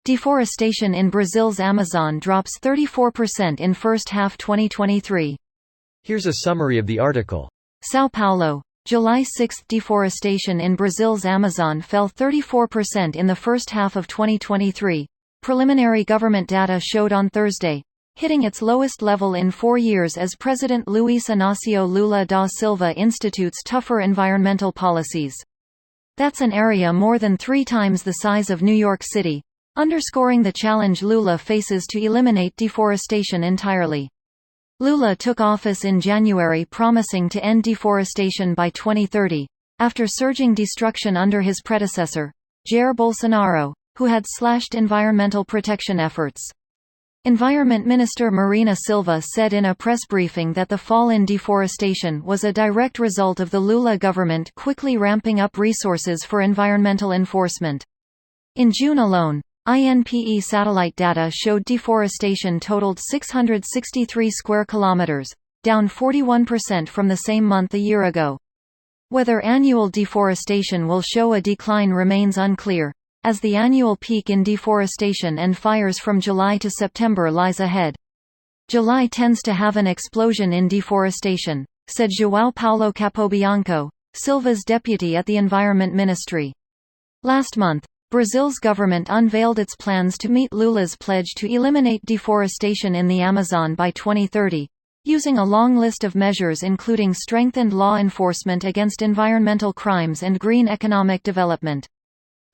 Deforestation in Brazil's Amazon drops 34% in first half 2023. Here's a summary of the article. São Paulo, July 6. Deforestation in Brazil's Amazon fell 34% in the first half of 2023, preliminary government data showed on Thursday, hitting its lowest level in 4 years as President Luiz Inácio Lula da Silva institutes tougher environmental policies. That's an area more than 3 times the size of New York City, underscoring the challenge Lula faces to eliminate deforestation entirely. Lula took office in January promising to end deforestation by 2030, after surging destruction under his predecessor, Jair Bolsonaro, who had slashed environmental protection efforts. Environment Minister Marina Silva said in a press briefing that the fall in deforestation was a direct result of the Lula government quickly ramping up resources for environmental enforcement. In June alone, INPE satellite data showed deforestation totaled 663 square kilometers, down 41% from the same month a year ago. Whether annual deforestation will show a decline remains unclear, as the annual peak in deforestation and fires from July to September lies ahead. July tends to have an explosion in deforestation, said João Paulo Capobianco, Silva's deputy at the Environment Ministry. Last month, Brazil's government unveiled its plans to meet Lula's pledge to eliminate deforestation in the Amazon by 2030, using a long list of measures including strengthened law enforcement against environmental crimes and green economic development.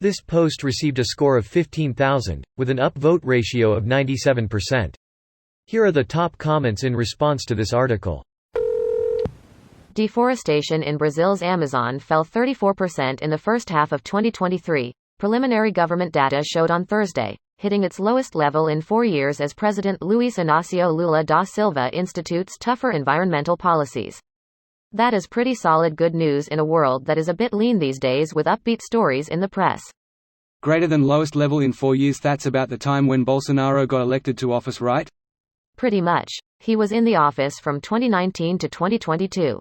This post received a score of 15,000, with an upvote ratio of 97%. Here are the top comments in response to this article. Deforestation in Brazil's Amazon fell 34% in the first half of 2023, preliminary government data showed on Thursday, hitting its lowest level in 4 years as President Luiz Inácio Lula da Silva institutes tougher environmental policies. That is pretty solid good news in a world that is a bit lean these days with upbeat stories in the press. Greater than lowest level in 4 years. That's about the time when Bolsonaro got elected to office, right? Pretty much. He was in the office from 2019 to 2022.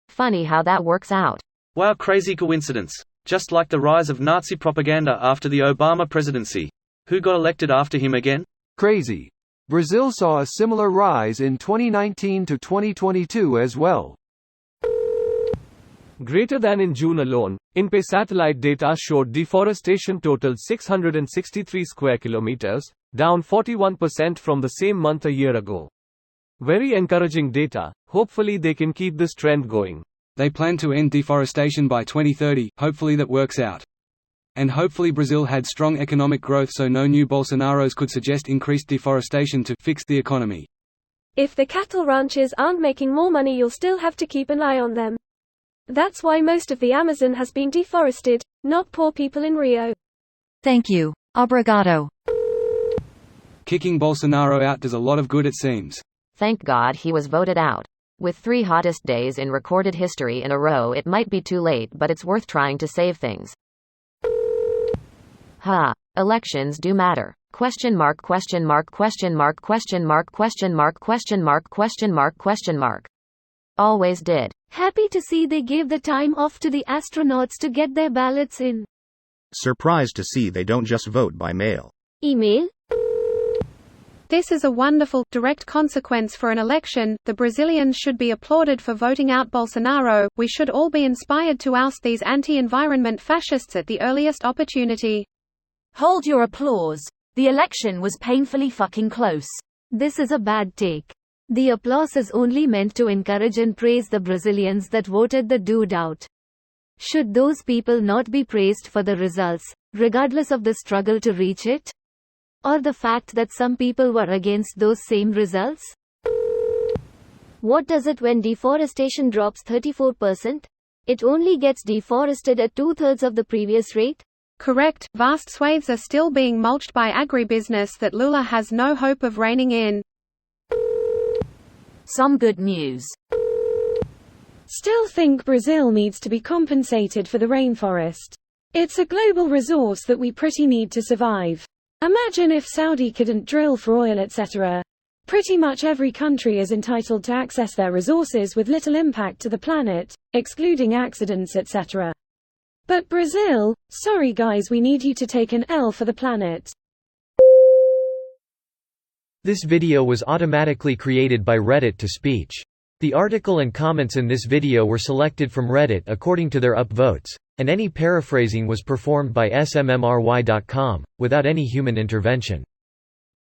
Funny how that works out. Wow, crazy coincidence. Just like the rise of Nazi propaganda after the Obama presidency. Who got elected after him again? Crazy. Brazil saw a similar rise in 2019 to 2022 as well. Greater than in June alone, INPE satellite data showed deforestation totaled 663 square kilometers, down 41% from the same month a year ago. Very encouraging data. Hopefully they can keep this trend going. They plan to end deforestation by 2030, hopefully that works out. And hopefully Brazil had strong economic growth so no new Bolsonaros could suggest increased deforestation to fix the economy. If the cattle ranchers aren't making more money, you'll still have to keep an eye on them. That's why most of the Amazon has been deforested, not poor people in Rio. Thank you. Obrigado. Kicking Bolsonaro out does a lot of good, it seems. Thank God he was voted out. With 3 hottest days in recorded history in a row, it might be too late, but it's worth trying to save things. Elections do matter. Question mark, question mark, question mark, question mark, question mark, question mark, question mark, question mark. Always did. Happy to see they gave the time off to the astronauts to get their ballots in. Surprised to see they don't just vote by mail. Email? This is a wonderful, direct consequence for an election. The Brazilians should be applauded for voting out Bolsonaro. We should all be inspired to oust these anti-environment fascists at the earliest opportunity. Hold your applause. The election was painfully fucking close. This is a bad take. The applause is only meant to encourage and praise the Brazilians that voted the dude out. Should those people not be praised for the results, regardless of the struggle to reach it? Or the fact that some people were against those same results? What does it when deforestation drops 34%? It only gets deforested at 2/3 of the previous rate? Correct. Vast swathes are still being mulched by agribusiness that Lula has no hope of reining in. Some good news. Still think Brazil needs to be compensated for the rainforest. It's a global resource that we pretty need to survive. Imagine if Saudi couldn't drill for oil, etc. Pretty much every country is entitled to access their resources with little impact to the planet, excluding accidents, etc. But Brazil, sorry guys, we need you to take an L for the planet. This video was automatically created by Reddit to speech. The article and comments in this video were selected from Reddit according to their upvotes, and any paraphrasing was performed by smmry.com, without any human intervention.